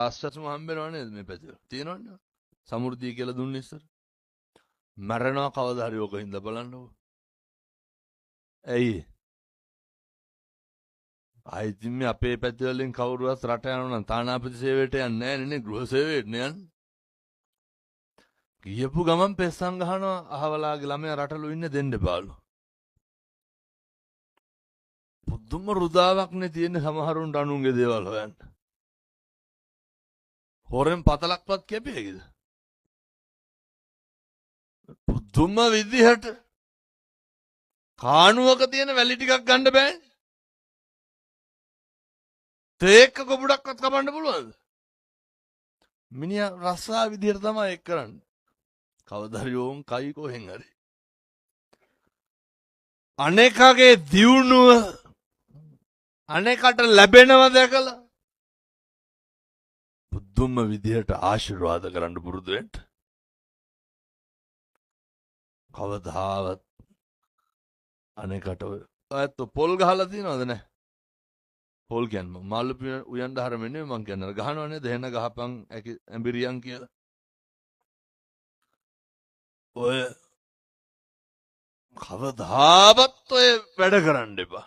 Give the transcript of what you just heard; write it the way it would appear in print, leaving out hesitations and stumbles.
ආශ්‍රතම හම්බෙනව නේද මේ පැතිවල? තියෙනවනේ. සමෘද්ධිය කියලා දුන්නේ ඉස්සර. මරණවා කවදා හරි ඕක හින්දා බලන්නකො. ඇයි? ආයිතින් මේ අපේ පැතිවලින් කවුරුවත් රට යනවා නම් තානාපති සේවයට යන්නේ නැහැ නේ ගෘහ සේවයට යන්නේ. ගියපු ගමන් පෙස්සන් ගහනවා අහවලාගේ ළමයා රටලු ඉන්නේ දෙන්න බාලු. පුදුම රුදාවක් නේ තියෙන සමහරුන්ට අනුන්ගේ දේවල් හොයන්න. හොරෙන් පතලක්වත් කැපෙයිද? පුදුම විදිහට කාණුවක තියෙන වැලි ටිකක් ගන්න බෑ. තේක්ක කොබුඩක්වත් කපන්න පුළුවන්ද? මිනිහා රස්සා විදිහට තමයි ඒක කරන්නේ. කවදා හරි ඕන් කයි කොහෙන් හරි. අනේකගේ දියුණුව අනේකට ලැබෙනව දැකලා පුදුම විදිහට ආශිර්වාද කරන්න පුරුදු වෙන්න. කවදාවත් අනේකට ඔයත් පොල් ගහලා තියනවද නැහැ? පොල් කියන්නේ මාළු උයන් දහරම නෙමෙයි මං කියන්නේ ගහනවනේ දෙහෙන ගහපන් ඇඹිරියන් කියලා. ඔය කවදාවත් ඔය වැඩ කරන්න එපා.